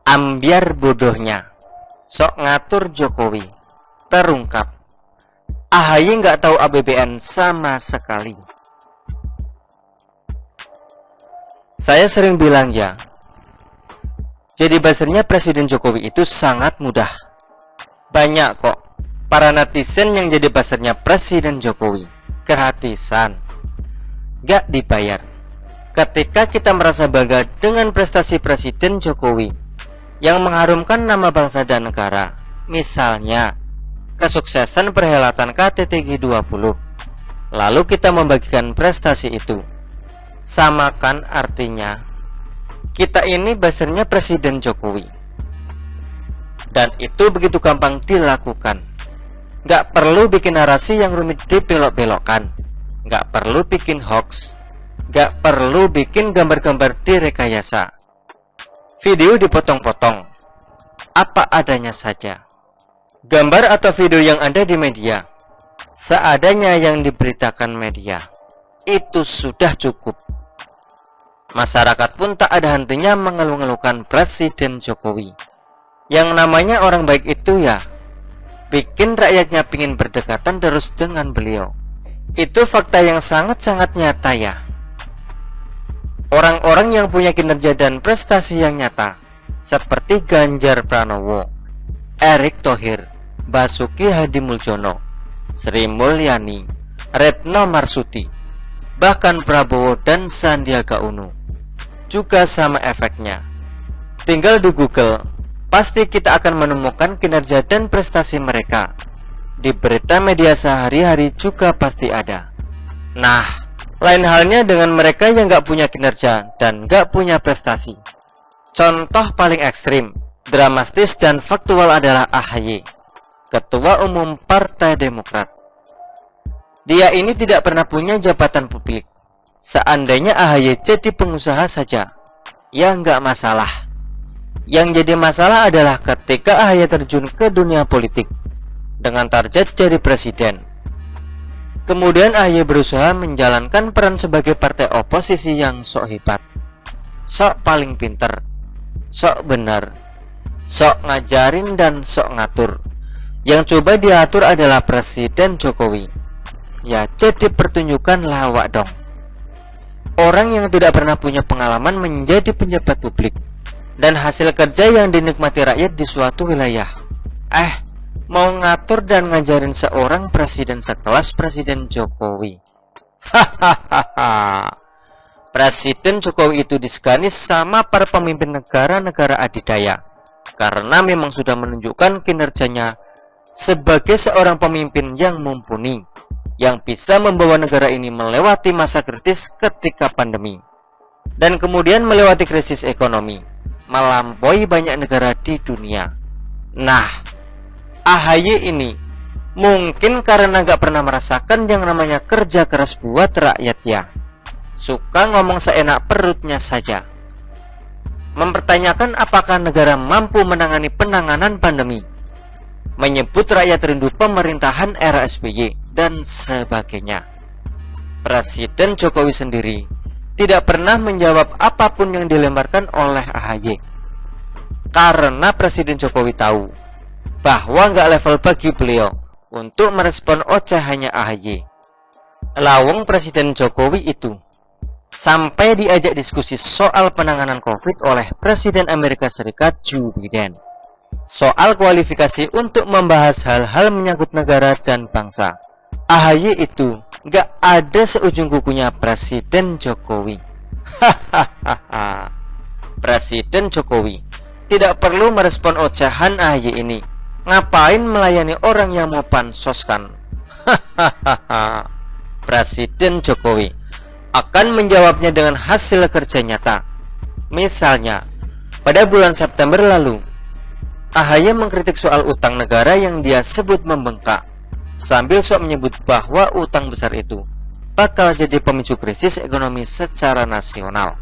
Ambiar bodohnya, sok ngatur Jokowi, terungkap. AHY nggak tahu APBN sama sekali. Saya sering bilang ya, jadi buzzernya Presiden Jokowi itu sangat mudah. Banyak kok para netizen yang jadi buzzernya Presiden Jokowi, gratisan, nggak dibayar. Ketika kita merasa bangga dengan prestasi Presiden Jokowi yang mengharumkan nama bangsa dan negara, misalnya kesuksesan perhelatan KTT G20, lalu kita membagikan prestasi itu, samakan artinya kita ini buzzernya Presiden Jokowi, dan itu begitu gampang dilakukan. Gak perlu bikin narasi yang rumit dibelok-belokkan, gak perlu bikin hoax, gak perlu bikin gambar-gambar direkayasa, video dipotong-potong, apa adanya saja. Gambar atau video yang ada di media, seadanya yang diberitakan media, itu sudah cukup. Masyarakat pun tak ada hentinya mengeluh-ngeluhkan Presiden Jokowi. Yang namanya orang baik itu ya, bikin rakyatnya pingin berdekatan terus dengan beliau. Itu fakta yang sangat-sangat nyata ya. Orang-orang yang punya kinerja dan prestasi yang nyata, seperti Ganjar Pranowo, Erick Thohir, Basuki Hadimuljono, Sri Mulyani, Retno Marsudi, bahkan Prabowo dan Sandiaga Uno, juga sama efeknya. Tinggal di Google, pasti kita akan menemukan kinerja dan prestasi mereka. Di berita media sehari-hari juga pasti ada. Nah, lain halnya dengan mereka yang gak punya kinerja dan gak punya prestasi. Contoh paling ekstrim, dramatis dan faktual adalah AHY, Ketua Umum Partai Demokrat. Dia ini tidak pernah punya jabatan publik. Seandainya AHY jadi pengusaha saja, ya nggak masalah. Yang jadi masalah adalah ketika AHY terjun ke dunia politik dengan target jadi presiden. Kemudian AHY berusaha menjalankan peran sebagai partai oposisi yang sok hebat, sok paling pinter, sok benar, sok ngajarin dan sok ngatur. Yang coba diatur adalah Presiden Jokowi. Ya jadi pertunjukan lawak dong. Orang yang tidak pernah punya pengalaman menjadi pejabat publik dan hasil kerja yang dinikmati rakyat di suatu wilayah, mau ngatur dan ngajarin seorang presiden sekelas Presiden Jokowi. Hahaha. Presiden Jokowi itu disegani sama para pemimpin negara-negara adidaya, karena memang sudah menunjukkan kinerjanya sebagai seorang pemimpin yang mumpuni, yang bisa membawa negara ini melewati masa kritis ketika pandemi, dan kemudian melewati krisis ekonomi, melampaui banyak negara di dunia. Nah, AHY ini mungkin karena gak pernah merasakan yang namanya kerja keras buat rakyat ya, suka ngomong seenak perutnya saja, mempertanyakan apakah negara mampu menangani penanganan pandemi, menyebut rakyat rindu pemerintahan era SBY, dan sebagainya. Presiden Jokowi sendiri tidak pernah menjawab apapun yang dilemparkan oleh AHY, karena Presiden Jokowi tahu bahwa nggak level bagi beliau untuk merespon ocehannya AHY. Lawang Presiden Jokowi itu sampai diajak diskusi soal penanganan COVID oleh Presiden Amerika Serikat Joe Biden, soal kualifikasi untuk membahas hal-hal menyangkut negara dan bangsa. AHY itu nggak ada seujung kukunya Presiden Jokowi. Hahaha. Presiden Jokowi tidak perlu merespon ocehan AHY ini. Ngapain melayani orang yang mau pansoskan? Hahaha. Presiden Jokowi akan menjawabnya dengan hasil kerja nyata. Misalnya, pada bulan September lalu, AHY mengkritik soal utang negara yang dia sebut membengkak, sambil sok menyebut bahwa utang besar itu bakal jadi pemicu krisis ekonomi secara nasional.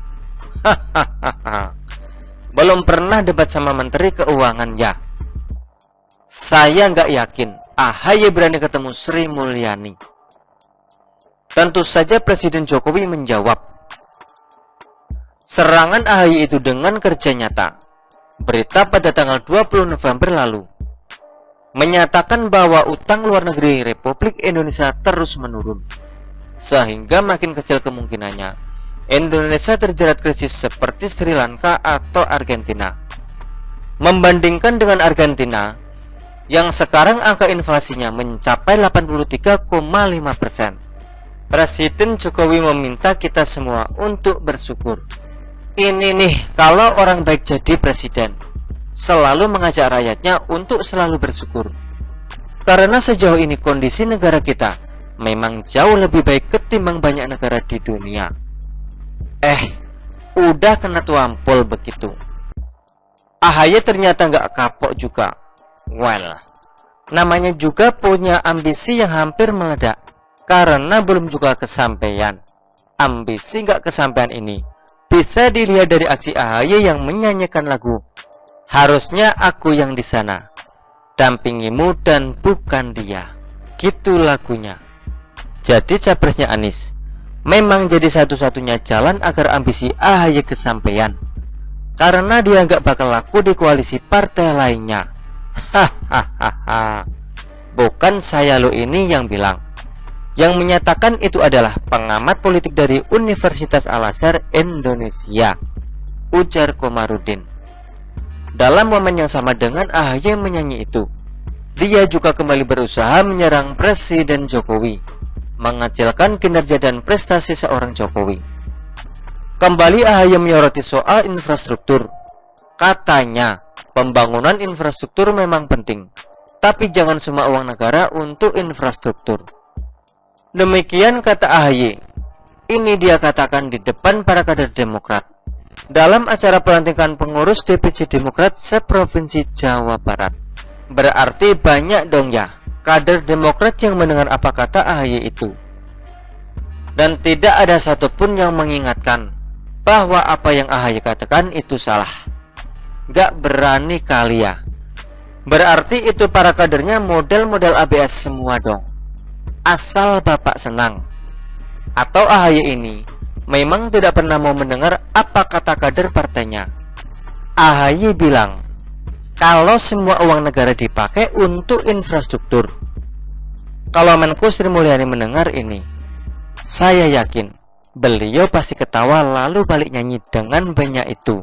Hahaha. Belum pernah debat sama Menteri Keuangan ya. Saya nggak yakin AHY berani ketemu Sri Mulyani. Tentu saja Presiden Jokowi menjawab. Serangan AHY itu dengan kerja nyata. Berita pada tanggal 20 November lalu menyatakan bahwa utang luar negeri Republik Indonesia terus menurun, sehingga makin kecil kemungkinannya Indonesia terjerat krisis seperti Sri Lanka atau Argentina. Membandingkan dengan Argentina, yang sekarang angka inflasinya mencapai 83,5%, Presiden Jokowi meminta kita semua untuk bersyukur. Ini nih, kalau orang baik jadi presiden, selalu mengajak rakyatnya untuk selalu bersyukur. Karena sejauh ini kondisi negara kita memang jauh lebih baik ketimbang banyak negara di dunia. Udah kena tuampul begitu. AHY ternyata nggak kapok juga. Well, namanya juga punya ambisi yang hampir meledak, karena belum juga kesampaian. Ambisi nggak kesampaian ini bisa dilihat dari aksi AHY yang menyanyikan lagu Harusnya Aku Yang di Sana, Dampingimu dan Bukan Dia. Gitu lagunya. Jadi capresnya Anies memang jadi satu-satunya jalan agar ambisi AHY kesampaian, karena dia nggak bakal laku di koalisi partai lainnya. Hahaha. Bukan saya lo ini yang bilang. Yang menyatakan itu adalah pengamat politik dari Universitas Al-Azhar Indonesia, ujar Komarudin. Dalam momen yang sama dengan AHY menyanyi itu, dia juga kembali berusaha menyerang Presiden Jokowi, mengecilkan kinerja dan prestasi seorang Jokowi. Kembali AHY menyoroti soal infrastruktur. Katanya, pembangunan infrastruktur memang penting, tapi jangan semua uang negara untuk infrastruktur. Demikian kata AHY. Ini dia katakan di depan para kader Demokrat dalam acara pelantikan pengurus DPC Demokrat seprovinsi Jawa Barat. Berarti banyak dong ya kader Demokrat yang mendengar apa kata AHY itu. Dan tidak ada satupun yang mengingatkan bahwa apa yang AHY katakan itu salah. Gak berani kali ya. Berarti itu para kadernya model-model ABS semua dong. Asal Bapak senang. Atau AHY ini memang tidak pernah mau mendengar apa kata kader partainya. AHY bilang kalau semua uang negara dipakai untuk infrastruktur. Kalau Menko Sri Mulyani mendengar ini, saya yakin beliau pasti ketawa lalu balik nyanyi dengan banyak itu.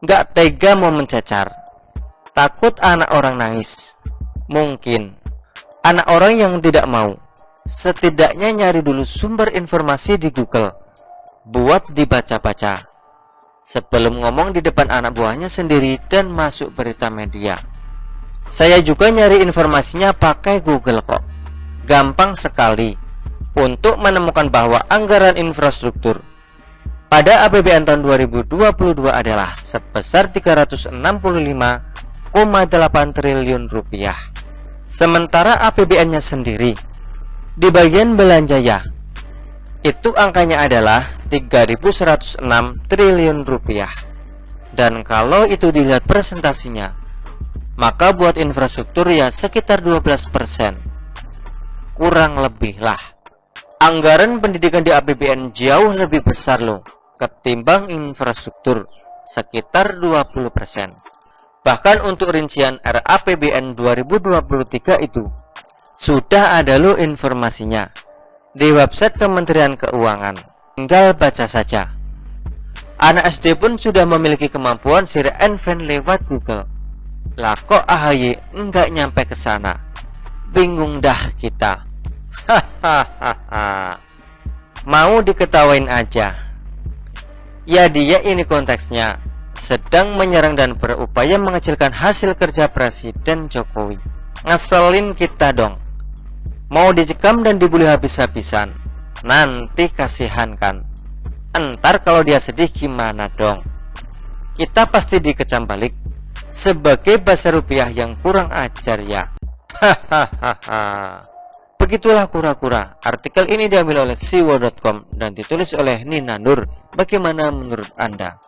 Gak tega mau mencecar, takut anak orang nangis. Mungkin anak orang yang tidak mau setidaknya nyari dulu sumber informasi di Google buat dibaca-baca sebelum ngomong di depan anak buahnya sendiri dan masuk berita media. Saya juga nyari informasinya pakai Google kok. Gampang sekali untuk menemukan bahwa anggaran infrastruktur pada APBN tahun 2022 adalah sebesar 365,8 triliun rupiah. Sementara APBN-nya sendiri di bagian belanja ya, itu angkanya adalah 3.106 triliun rupiah. Dan kalau itu dilihat presentasinya, maka buat infrastruktur ya sekitar 12%. Kurang lebih lah. Anggaran pendidikan di APBN jauh lebih besar loh ketimbang infrastruktur, sekitar 20%. Bahkan untuk rincian RAPBN 2023 itu sudah ada loh informasinya di website Kementerian Keuangan. Tinggal baca saja. Anak SD pun sudah memiliki kemampuan share advance lewat Google. Lah kok AHY enggak nyampe ke sana? Bingung dah kita. Hahaha. Mau diketawain aja. Ya dia ini konteksnya sedang menyerang dan berupaya mengecilkan hasil kerja Presiden Jokowi. Ngeselin kita dong. Mau dicekam dan dibully habis-habisan. Nanti kasihan kan. Entar kalau dia sedih gimana dong? Kita pasti dikecam balik sebagai bahasa rupiah yang kurang ajar ya. Hahaha. Begitulah kura-kura. Artikel ini diambil oleh siwo.com dan ditulis oleh Nina Nur. Bagaimana menurut Anda?